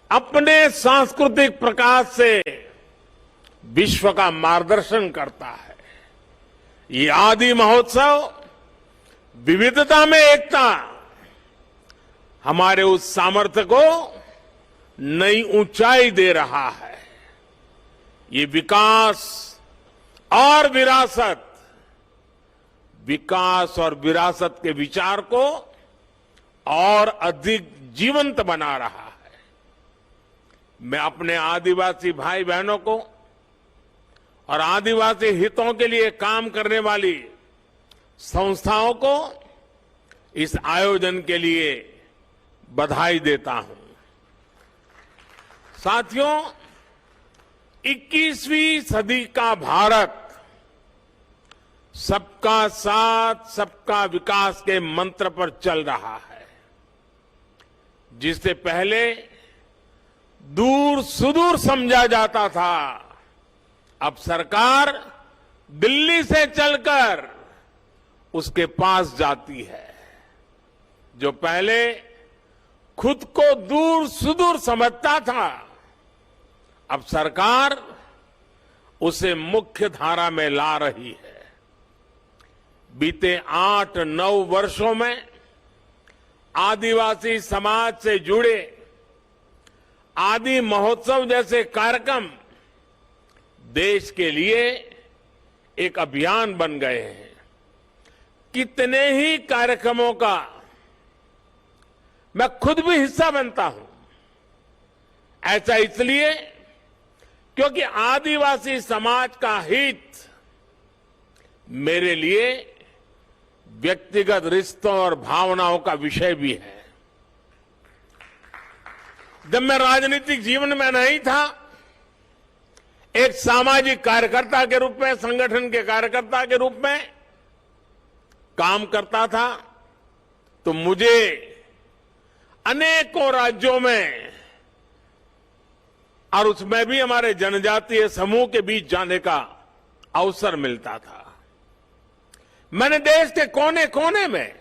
अपने सांस्कृतिक प्रकाश से विश्व का मार्गदर्शन करता है। ये आदि महोत्सव विविधता में एकता हमारे उस सामर्थ्य को नई ऊंचाई दे रहा है। ये विकास और विरासत के विचार को और अधिक जीवंत बना रहा है। मैं अपने आदिवासी भाई बहनों को और आदिवासी हितों के लिए काम करने वाली संस्थाओं को इस आयोजन के लिए बधाई देता हूं। साथियों, 21वीं सदी का भारत सबका साथ सबका विकास के मंत्र पर चल रहा है। जिससे पहले दूर सुदूर समझा जाता था, अब सरकार दिल्ली से चलकर उसके पास जाती है। जो पहले खुद को दूर सुदूर समझता था, अब सरकार उसे मुख्य धारा में ला रही है। बीते 8-9 वर्षों में आदिवासी समाज से जुड़े आदि महोत्सव जैसे कार्यक्रम देश के लिए एक अभियान बन गए हैं। कितने ही कार्यक्रमों का मैं खुद भी हिस्सा बनता हूं। ऐसा इसलिए क्योंकि आदिवासी समाज का हित मेरे लिए व्यक्तिगत रिश्तों और भावनाओं का विषय भी है। जब मैं राजनीतिक जीवन में नहीं था, एक सामाजिक कार्यकर्ता के रूप में, संगठन के कार्यकर्ता के रूप में काम करता था, तो मुझे अनेकों राज्यों में और उसमें भी हमारे जनजातीय समूह के बीच जाने का अवसर मिलता था। मैंने देश के कोने कोने में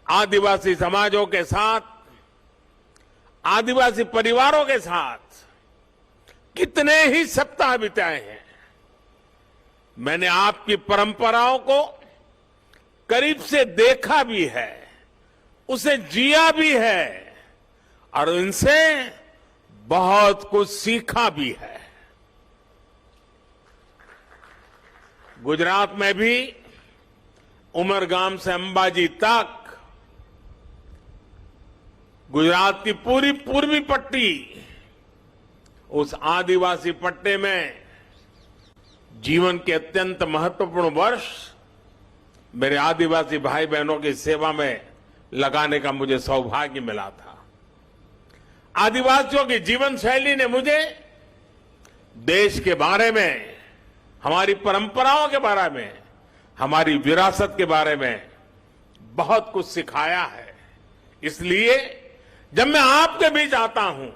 आदिवासी समाजों के साथ, आदिवासी परिवारों के साथ कितने ही सप्ताह बिताए हैं। मैंने आपकी परंपराओं को करीब से देखा भी है, उसे जिया भी है और इनसे बहुत कुछ सीखा भी है। गुजरात में भी उमरगाम से अंबाजी तक गुजरात की पूरी पूर्वी पट्टी, उस आदिवासी पट्टे में जीवन के अत्यंत महत्वपूर्ण वर्ष मेरे आदिवासी भाई बहनों की सेवा में लगाने का मुझे सौभाग्य मिला था। आदिवासियों की जीवन शैली ने मुझे देश के बारे में, हमारी परंपराओं के बारे में, हमारी विरासत के बारे में बहुत कुछ सिखाया है। इसलिए जब मैं आपके बीच आता हूं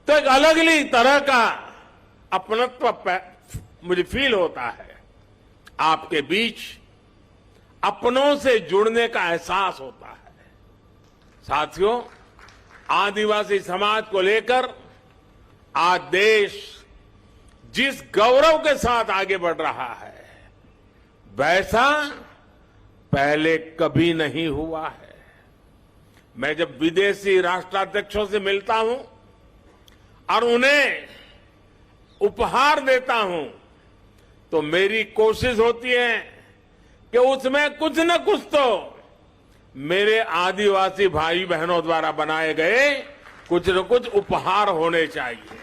तो एक अलग ही तरह का अपनत्व मुझे फील होता है। आपके बीच अपनों से जुड़ने का एहसास होता है। साथियों, आदिवासी समाज को लेकर आज देश जिस गौरव के साथ आगे बढ़ रहा है, वैसा पहले कभी नहीं हुआ है। मैं जब विदेशी राष्ट्राध्यक्षों से मिलता हूं और उन्हें उपहार देता हूं, तो मेरी कोशिश होती है कि उसमें कुछ न कुछ तो मेरे आदिवासी भाई बहनों द्वारा बनाए गए कुछ न कुछ उपहार होने चाहिए।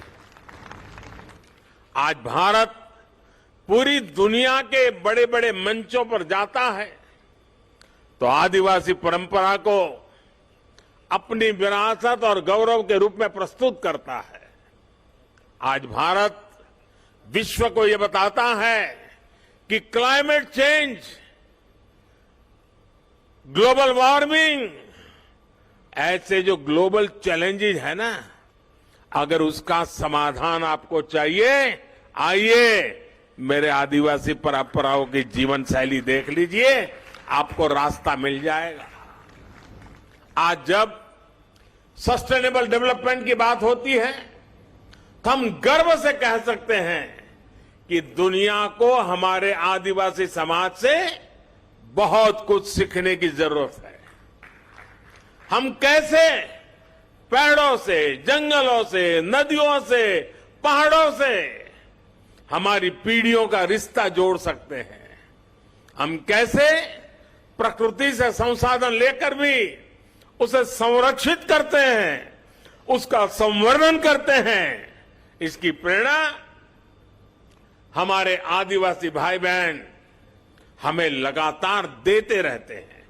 आज भारत पूरी दुनिया के बड़े बड़े मंचों पर जाता है तो आदिवासी परंपरा को अपनी विरासत और गौरव के रूप में प्रस्तुत करता है। आज भारत विश्व को यह बताता है कि क्लाइमेट चेंज, ग्लोबल वार्मिंग, ऐसे जो ग्लोबल चैलेंजेस है ना, अगर उसका समाधान आपको चाहिए, आइए मेरे आदिवासी परंपराओं की जीवन शैली देख लीजिए, आपको रास्ता मिल जाएगा। आज जब सस्टेनेबल डेवलपमेंट की बात होती है तो हम गर्व से कह सकते हैं कि दुनिया को हमारे आदिवासी समाज से बहुत कुछ सीखने की जरूरत है। हम कैसे पेड़ों से, जंगलों से, नदियों से, पहाड़ों से हमारी पीढ़ियों का रिश्ता जोड़ सकते हैं। हम कैसे प्रकृति से संसाधन लेकर भी उसे संरक्षित करते हैं, उसका संवर्धन करते हैं। इसकी प्रेरणा हमारे आदिवासी भाई बहन हमें लगातार देते रहते हैं।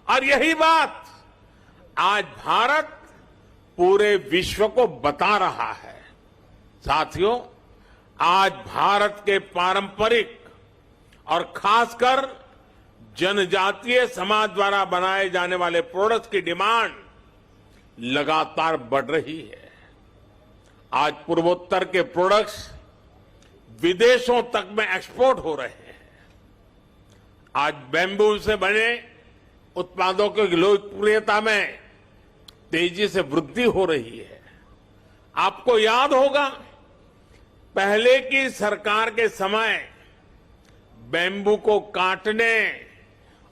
और यही बात आज भारत पूरे विश्व को बता रहा है। साथियों, आज भारत के पारंपरिक और खासकर जनजातीय समाज द्वारा बनाए जाने वाले प्रोडक्ट्स की डिमांड लगातार बढ़ रही है। आज पूर्वोत्तर के प्रोडक्ट्स विदेशों तक में एक्सपोर्ट हो रहे हैं। आज बैम्बू से बने उत्पादों की लोकप्रियता में तेजी से वृद्धि हो रही है। आपको याद होगा, पहले की सरकार के समय बैम्बू को काटने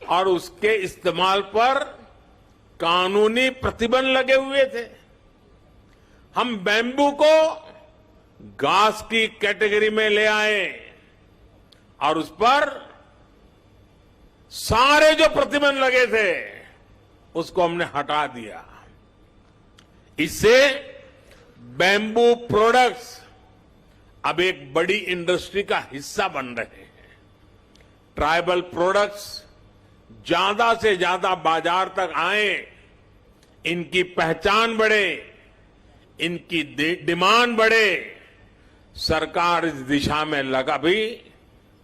और उसके इस्तेमाल पर कानूनी प्रतिबंध लगे हुए थे। हम बैम्बू को घास की कैटेगरी में ले आए और उस पर सारे जो प्रतिबंध लगे थे उसको हमने हटा दिया। इससे बैम्बू प्रोडक्ट्स अब एक बड़ी इंडस्ट्री का हिस्सा बन रहे हैं। ट्राइबल प्रोडक्ट्स ज्यादा से ज्यादा बाजार तक आए, इनकी पहचान बढ़े, इनकी डिमांड बढ़े। सरकार इस दिशा में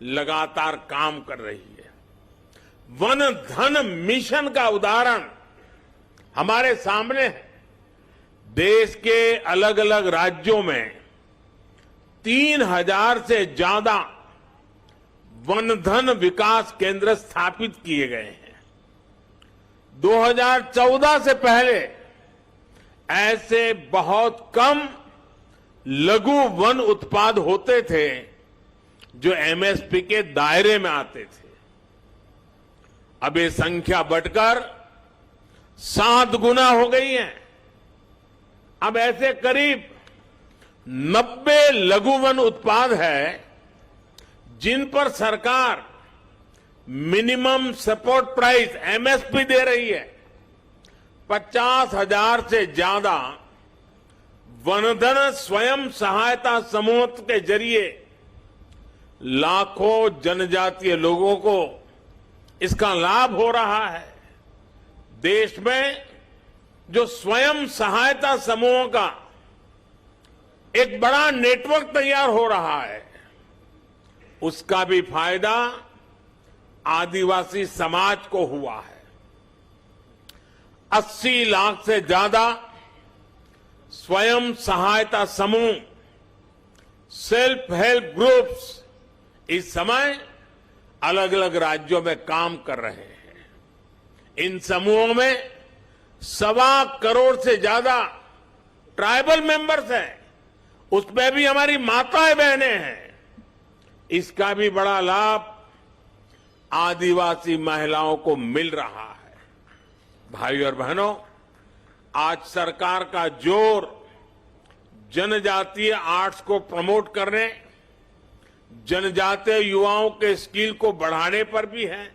लगातार काम कर रही है। वन धन मिशन का उदाहरण हमारे सामने है। देश के अलग अलग राज्यों में 3000 से ज्यादा वन धन विकास केंद्र स्थापित किए गए हैं। 2014 से पहले ऐसे बहुत कम लघु वन उत्पाद होते थे जो एमएसपी के दायरे में आते थे। अब ये संख्या बढ़कर 7 गुना हो गई है। अब ऐसे करीब 90 लघु वन उत्पाद है जिन पर सरकार मिनिमम सपोर्ट प्राइस एमएसपी दे रही है। 50,000 से ज्यादा वनधन स्वयं सहायता समूह के जरिए लाखों जनजातीय लोगों को इसका लाभ हो रहा है। देश में जो स्वयं सहायता समूहों का एक बड़ा नेटवर्क तैयार हो रहा है, उसका भी फायदा आदिवासी समाज को हुआ है। 80 लाख से ज्यादा स्वयं सहायता समूह, सेल्फ हेल्प ग्रुप्स इस समय अलग अलग राज्यों में काम कर रहे हैं। इन समूहों में 1.25 करोड़ से ज्यादा ट्राइबल मेंबर्स हैं। उसमें भी हमारी माताएं बहनें हैं। इसका भी बड़ा लाभ आदिवासी महिलाओं को मिल रहा है। भाइयों और बहनों, आज सरकार का जोर जनजातीय आर्ट्स को प्रमोट करने, जनजातीय युवाओं के स्किल को बढ़ाने पर भी है।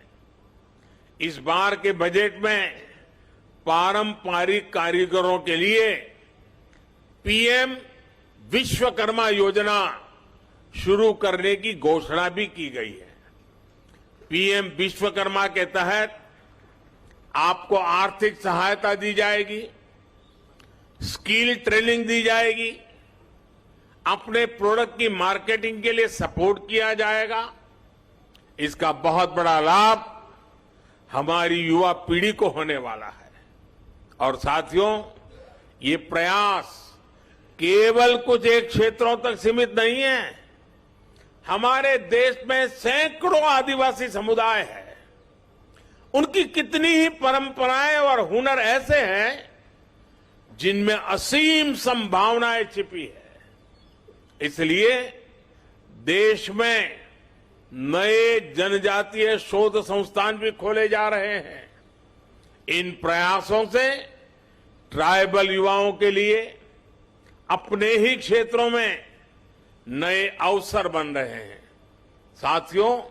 इस बार के बजट में पारंपरिक कारीगरों के लिए पीएम विश्वकर्मा योजना शुरू करने की घोषणा भी की गई है। पीएम विश्वकर्मा के तहत आपको आर्थिक सहायता दी जाएगी, स्किल ट्रेनिंग दी जाएगी, अपने प्रोडक्ट की मार्केटिंग के लिए सपोर्ट किया जाएगा। इसका बहुत बड़ा लाभ हमारी युवा पीढ़ी को होने वाला है। और साथियों, ये प्रयास केवल कुछ एक क्षेत्रों तक सीमित नहीं है। हमारे देश में सैकड़ों आदिवासी समुदाय हैं। उनकी कितनी ही परंपराएं और हुनर ऐसे हैं जिनमें असीम संभावनाएं छिपी है। इसलिए देश में नए जनजातीय शोध संस्थान भी खोले जा रहे हैं। इन प्रयासों से ट्राइबल युवाओं के लिए अपने ही क्षेत्रों में नए अवसर बन रहे हैं। साथियों,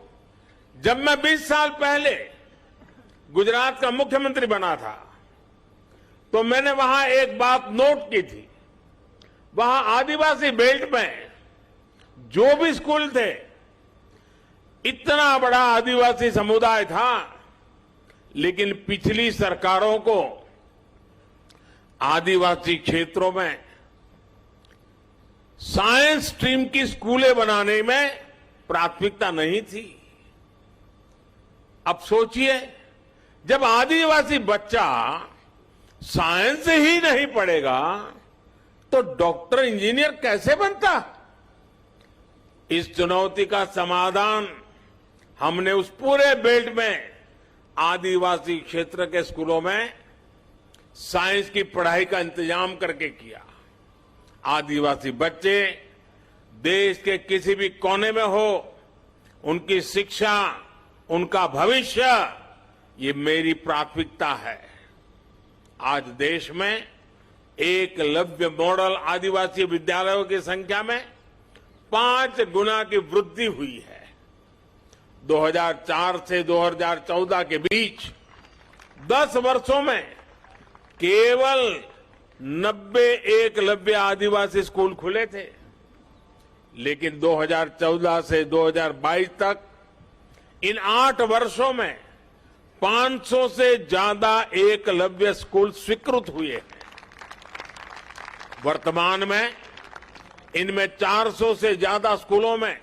जब मैं 20 साल पहले गुजरात का मुख्यमंत्री बना था तो मैंने वहां एक बात नोट की थी। वहां आदिवासी बेल्ट में जो भी स्कूल थे, इतना बड़ा आदिवासी समुदाय था, लेकिन पिछली सरकारों को आदिवासी क्षेत्रों में साइंस स्ट्रीम की स्कूलें बनाने में प्राथमिकता नहीं थी। अब सोचिए, जब आदिवासी बच्चा साइंस ही नहीं पढ़ेगा तो डॉक्टर इंजीनियर कैसे बनता? इस चुनौती का समाधान हमने उस पूरे बेल्ट में आदिवासी क्षेत्र के स्कूलों में साइंस की पढ़ाई का इंतजाम करके किया। आदिवासी बच्चे देश के किसी भी कोने में हो, उनकी शिक्षा, उनका भविष्य, ये मेरी प्राथमिकता है। आज देश में एकलव्य मॉडल आदिवासी विद्यालयों की संख्या में 5 गुना की वृद्धि हुई है। 2004 से 2014 के बीच 10 वर्षों में केवल 90 एकलव्य आदिवासी स्कूल खुले थे, लेकिन 2014 से 2022 तक इन 8 वर्षों में 500 से ज्यादा एकलव्य स्कूल स्वीकृत हुए हैं। वर्तमान में इनमें 400 से ज्यादा स्कूलों में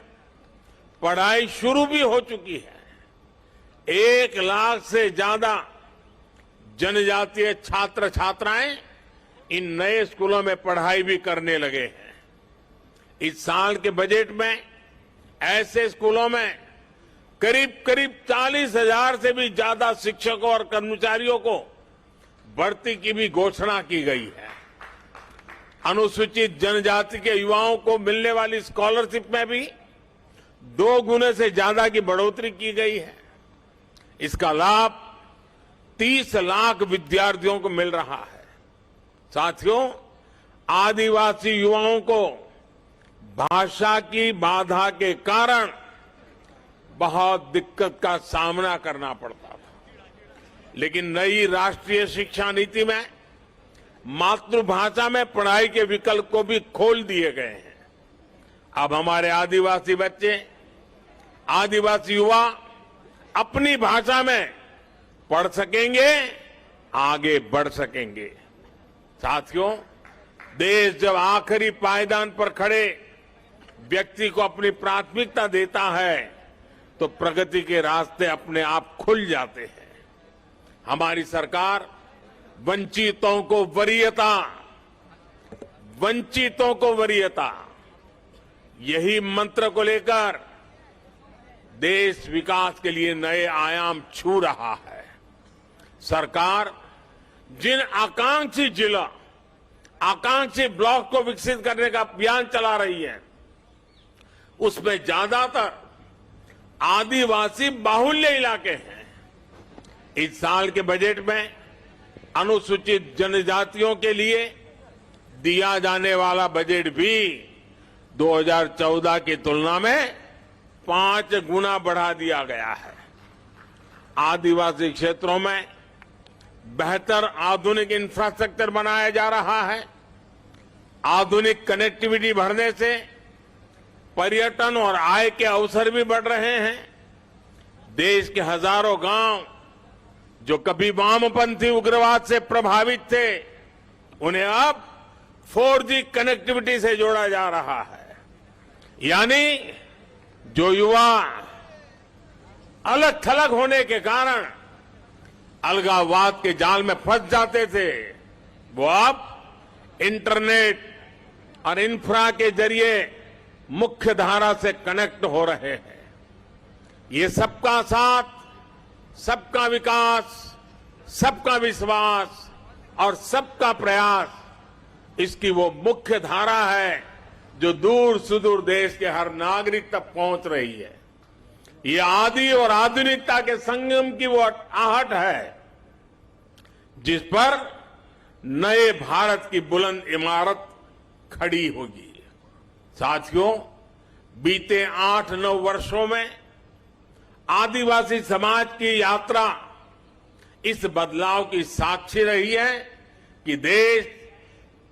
पढ़ाई शुरू भी हो चुकी है। 1 लाख से ज्यादा जनजातीय छात्र छात्राएं इन नए स्कूलों में पढ़ाई भी करने लगे हैं। इस साल के बजट में ऐसे स्कूलों में करीब 40,000 से भी ज्यादा शिक्षकों और कर्मचारियों को भर्ती की भी घोषणा की गई है। अनुसूचित जनजाति के युवाओं को मिलने वाली स्कॉलरशिप में भी 2 गुने से ज्यादा की बढ़ोतरी की गई है। इसका लाभ 30 लाख विद्यार्थियों को मिल रहा है। साथियों, आदिवासी युवाओं को भाषा की बाधा के कारण बहुत दिक्कत का सामना करना पड़ता था, लेकिन नई राष्ट्रीय शिक्षा नीति में मातृभाषा में पढ़ाई के विकल्प को भी खोल दिए गए हैं। अब हमारे आदिवासी बच्चे, आदिवासी युवा अपनी भाषा में पढ़ सकेंगे, आगे बढ़ सकेंगे। साथियों, देश जब आखिरी पायदान पर खड़े व्यक्ति को अपनी प्राथमिकता देता है तो प्रगति के रास्ते अपने आप खुल जाते हैं। हमारी सरकार वंचितों को वरीयता, यही मंत्र को लेकर देश विकास के लिए नए आयाम छू रहा है। सरकार जिन आकांक्षी जिला, आकांक्षी ब्लॉक को विकसित करने का अभियान चला रही है, उसमें ज्यादातर आदिवासी बाहुल्य इलाके हैं। इस साल के बजट में अनुसूचित जनजातियों के लिए दिया जाने वाला बजट भी 2014 की तुलना में 5 गुना बढ़ा दिया गया है। आदिवासी क्षेत्रों में बेहतर आधुनिक इंफ्रास्ट्रक्चर बनाया जा रहा है। आधुनिक कनेक्टिविटी बढ़ने से पर्यटन और आय के अवसर भी बढ़ रहे हैं। देश के हजारों गांव जो कभी वामपंथी उग्रवाद से प्रभावित थे, उन्हें अब 4G कनेक्टिविटी से जोड़ा जा रहा है। यानी जो युवा अलग थलग होने के कारण अलगाववाद के जाल में फंस जाते थे, वो अब इंटरनेट और इंफ्रा के जरिए मुख्य धारा से कनेक्ट हो रहे हैं। ये सबका साथ, सबका विकास, सबका विश्वास और सबका प्रयास इसकी वो मुख्य धारा है जो दूर सुदूर देश के हर नागरिक तक पहुंच रही है। ये आदि और आधुनिकता के संगम की वो आहट है जिस पर नए भारत की बुलंद इमारत खड़ी होगी। साथियों, बीते 8-9 वर्षों में आदिवासी समाज की यात्रा इस बदलाव की साक्षी रही है कि देश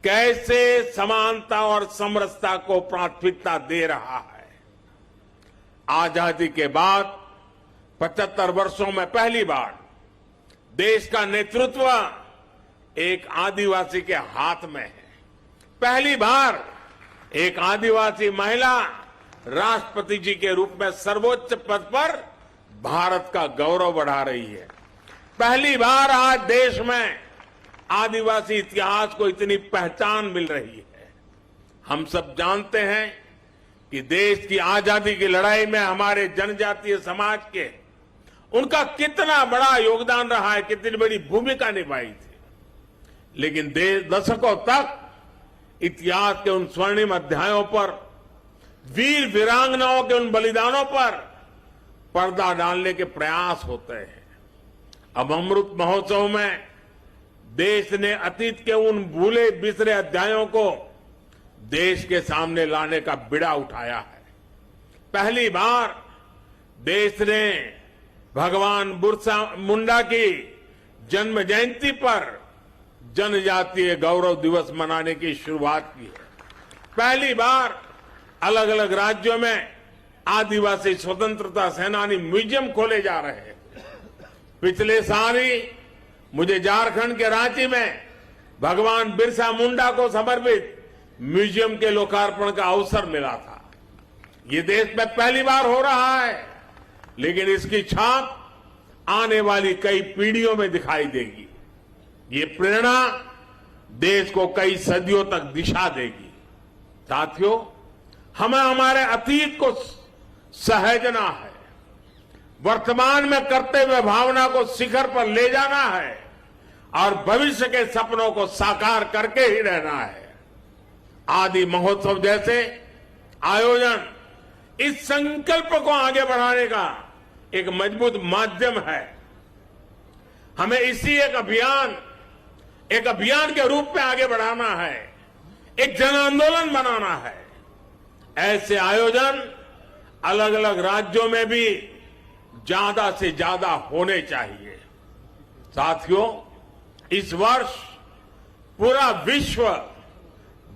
कैसे समानता और समरसता को प्राथमिकता दे रहा है। आजादी के बाद 75 वर्षों में पहली बार देश का नेतृत्व एक आदिवासी के हाथ में है। पहली बार एक आदिवासी महिला राष्ट्रपति जी के रूप में सर्वोच्च पद पर भारत का गौरव बढ़ा रही है। पहली बार आज देश में आदिवासी इतिहास को इतनी पहचान मिल रही है। हम सब जानते हैं कि देश की आजादी की लड़ाई में हमारे जनजातीय समाज के उनका कितना बड़ा योगदान रहा है, कितनी बड़ी भूमिका निभाई थी। लेकिन दशकों तक इतिहास के उन स्वर्णिम अध्यायों पर, वीर वीरांगनाओं के उन बलिदानों पर पर्दा डालने के प्रयास होते हैं। अब अमृत महोत्सव में देश ने अतीत के उन भूले बिसरे अध्यायों को देश के सामने लाने का बीड़ा उठाया है। पहली बार देश ने भगवान बिरसा मुंडा की जन्म जयंती पर जनजातीय गौरव दिवस मनाने की शुरुआत की है। पहली बार अलग अलग राज्यों में आदिवासी स्वतंत्रता सेनानी म्यूजियम खोले जा रहे हैं। पिछले साल ही मुझे झारखंड के रांची में भगवान बिरसा मुंडा को समर्पित म्यूजियम के लोकार्पण का अवसर मिला था। ये देश में पहली बार हो रहा है, लेकिन इसकी छाप आने वाली कई पीढ़ियों में दिखाई देगी। ये प्रेरणा देश को कई सदियों तक दिशा देगी। साथियों, हमें हमारे अतीत को सहेजना है, वर्तमान में करते हुए भावना को शिखर पर ले जाना है और भविष्य के सपनों को साकार करके ही रहना है। आदि महोत्सव जैसे आयोजन इस संकल्प को आगे बढ़ाने का एक मजबूत माध्यम है। हमें इसी एक अभियान के रूप में आगे बढ़ाना है, एक जन आंदोलन बनाना है। ऐसे आयोजन अलग अलग राज्यों में भी ज्यादा से ज्यादा होने चाहिए। साथियों, इस वर्ष पूरा विश्व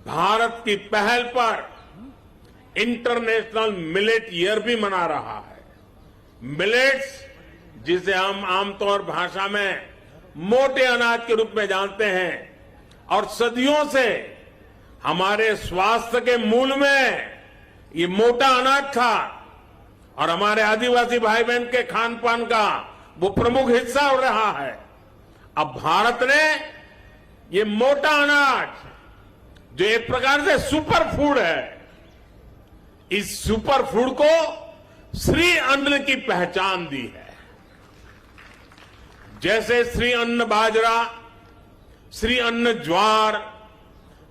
भारत की पहल पर इंटरनेशनल मिलेट ईयर भी मना रहा है। मिलेट्स, जिसे हम आमतौर भाषा में मोटे अनाज के रूप में जानते हैं, और सदियों से हमारे स्वास्थ्य के मूल में ये मोटा अनाज था और हमारे आदिवासी भाई बहन के खान पान का वो प्रमुख हिस्सा रहा है। अब भारत ने ये मोटा अनाज, जो एक प्रकार से सुपर फूड है, इस सुपर फूड को श्री अन्न की पहचान दी है। जैसे श्री अन्न बाजरा, श्री अन्न ज्वार,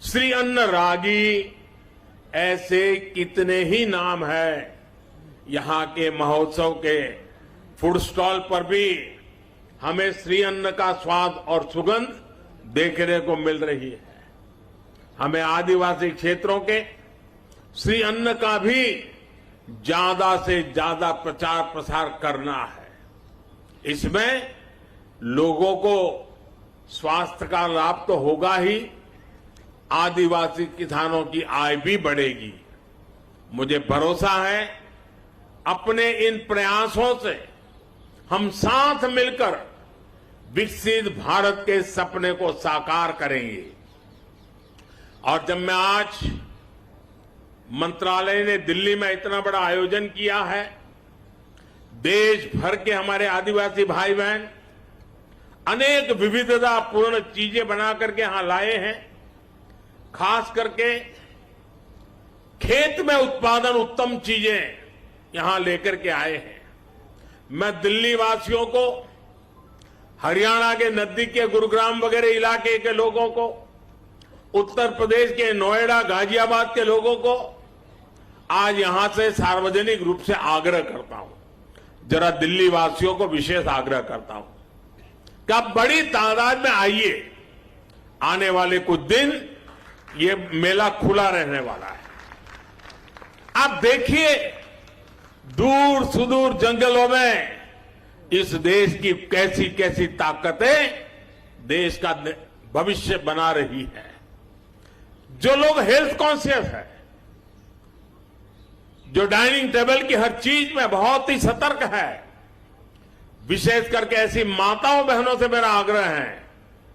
श्री अन्न रागी, ऐसे कितने ही नाम हैं। यहां के महोत्सव के फूड स्टॉल पर भी हमें श्री अन्न का स्वाद और सुगंध देखने को मिल रही है। हमें आदिवासी क्षेत्रों के श्री अन्न का भी ज्यादा से ज्यादा प्रचार प्रसार करना है। इसमें लोगों को स्वास्थ्य का लाभ तो होगा ही, आदिवासी किसानों की आय भी बढ़ेगी। मुझे भरोसा है अपने इन प्रयासों से हम साथ मिलकर विकसित भारत के सपने को साकार करेंगे। और जब मैं आज मंत्रालय ने दिल्ली में इतना बड़ा आयोजन किया है, देश भर के हमारे आदिवासी भाई बहन अनेक विविधतापूर्ण चीजें बना करके यहां लाए हैं। खास करके खेत में उत्पादन उत्तम चीजें यहां लेकर के आए हैं। मैं दिल्ली वासियों को, हरियाणा के नजदीक के गुरुग्राम वगैरह इलाके के लोगों को उत्तर प्रदेश के नोएडा, गाजियाबाद के लोगों को आज यहां से सार्वजनिक रूप से आग्रह करता हूं, जरा दिल्ली वासियों को विशेष आग्रह करता हूं कि आप बड़ी तादाद में आइए। आने वाले कुछ दिन ये मेला खुला रहने वाला है। आप देखिए दूर सुदूर जंगलों में इस देश की कैसी कैसी ताकतें देश का भविष्य बना रही है। जो लोग हेल्थ कॉन्शियस है, जो डाइनिंग टेबल की हर चीज में बहुत ही सतर्क है, विशेष करके ऐसी माताओं बहनों से मेरा आग्रह है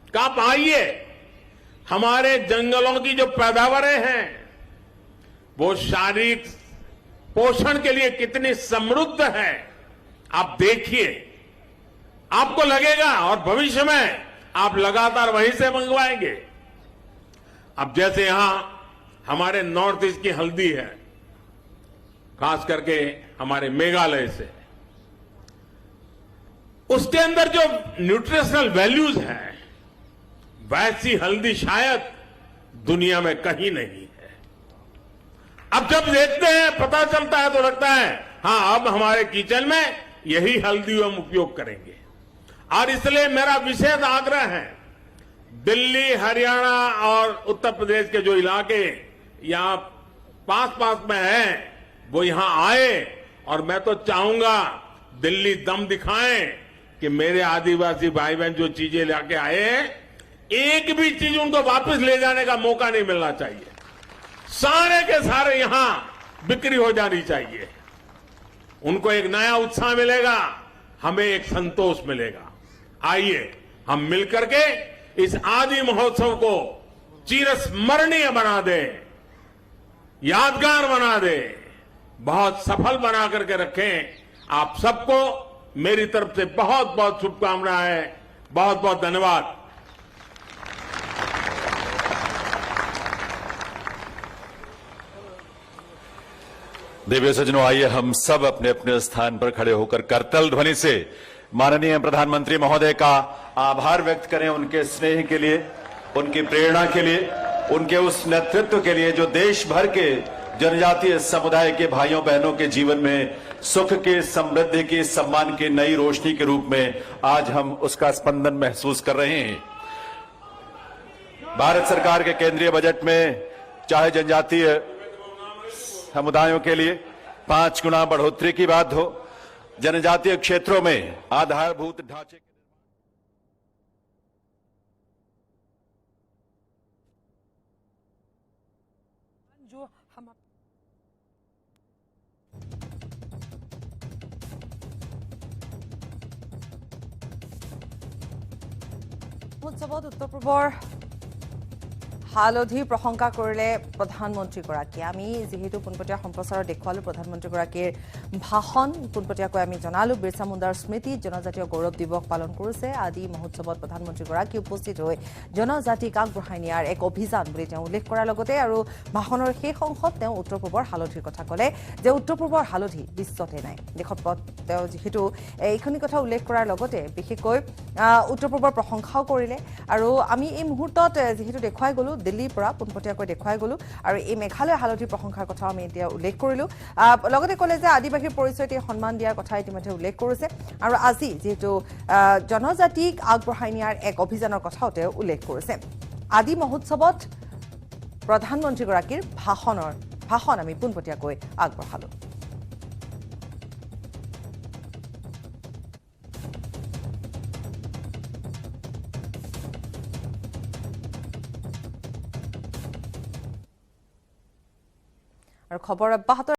कि आप आइए। हमारे जंगलों की जो पैदावारें हैं वो शारीरिक पोषण के लिए कितनी समृद्ध है, आप देखिए। आपको लगेगा और भविष्य में आप लगातार वहीं से मंगवाएंगे। अब जैसे यहां हमारे नॉर्थ ईस्ट की हल्दी है, खास करके हमारे मेघालय से, उसके अंदर जो न्यूट्रिशनल वैल्यूज हैं वैसी हल्दी शायद दुनिया में कहीं नहीं है। अब जब देखते हैं, पता चलता है, तो लगता है हां अब हमारे किचन में यही हल्दी हम उपयोग करेंगे। और इसलिए मेरा विशेष आग्रह है, दिल्ली, हरियाणा और उत्तर प्रदेश के जो इलाके यहां पास में हैं वो यहां आए। और मैं तो चाहूंगा दिल्ली दम दिखाएं कि मेरे आदिवासी भाई बहन जो चीजें लाके आए हैं, एक भी चीज उनको वापस ले जाने का मौका नहीं मिलना चाहिए। सारे के सारे यहां बिक्री हो जानी चाहिए। उनको एक नया उत्साह मिलेगा, हमें एक संतोष मिलेगा। आइए हम मिलकर के इस आदि महोत्सव को चिरस्मरणीय बना दें, यादगार बना दें, बहुत सफल बना करके रखें। आप सबको मेरी तरफ से बहुत बहुत शुभकामनाएं, बहुत बहुत धन्यवाद। दिव्य सज्जनों, आइए हम सब अपने अपने स्थान पर खड़े होकर करतल ध्वनि से माननीय प्रधानमंत्री महोदय का आभार व्यक्त करें, उनके स्नेह के लिए, उनकी प्रेरणा के लिए, उनके उस नेतृत्व के लिए जो देश भर के जनजातीय समुदाय के भाइयों बहनों के जीवन में सुख के, समृद्धि के, सम्मान की नई रोशनी के रूप में आज हम उसका स्पंदन महसूस कर रहे हैं। भारत सरकार के केंद्रीय बजट में चाहे जनजातीय समुदायों के लिए 5 गुना बढ़ोतरी की बात हो, जनजातीय क्षेत्रों में आधारभूत ढांचे जो हम মহোৎসৱত উত্তৰ পূৰ্বৰ হালধি প্ৰশংসা কৰিলে প্ৰধানমন্ত্ৰীগৰাকীয়ে। আমি যিহেতু পোনপটীয়া সম্প্ৰচাৰত দেখুৱালোঁ প্ৰধানমন্ত্ৰীগৰাকীৰ ভাষণ, পোনপটীয়াকৈ আমি জনালোঁ বিৰছা মুণ্ডাৰ স্মৃতিত জনজাতীয় গৌৰৱ দিৱস পালন কৰিছে। আদি মহোৎসৱত প্ৰধানমন্ত্ৰীগৰাকী উপস্থিত হৈ জনজাতিক আগবঢ়াই নিয়াৰ এক অভিযান বুলি তেওঁ উল্লেখ কৰাৰ লগতে আৰু ভাষণৰ শেষ অংশত তেওঁ উত্তৰ পূৰ্বৰ হালধিৰ কথা ক'লে যে উত্তৰ পূৰ্বৰ হালধি বিশ্বতে নাই। দেশত তেওঁ যিহেতু এইখিনি কথা উল্লেখ কৰাৰ লগতে বিশেষকৈ উত্তৰ পূৰ্বৰ প্ৰশংসাও কৰিলে। আৰু আমি এই মুহূৰ্তত যিহেতু দেখুৱাই গ'লোঁ দিল্লীৰ পৰা পোনপটীয়াকৈ দেখুৱাই গ'লোঁ আৰু এই মেঘালয় হালধিৰ প্ৰশংসাৰ কথাও আমি এতিয়া উল্লেখ কৰিলোঁ। লগতে ক'লে যে আদিবাসীৰ পৰিচয়ত সন্মান দিয়াৰ কথা ইতিমধ্যে উল্লেখ কৰিছে আৰু আজি যিহেতু জনজাতিক আগবঢ়াই নিয়াৰ এক অভিযানৰ কথাও তেওঁ উল্লেখ কৰিছে। আদি মহোৎসৱত প্ৰধানমন্ত্ৰীগৰাকীৰ ভাষণ আমি পোনপটীয়াকৈ আগবঢ়ালোঁ। আৰু খবৰ অব্যাহত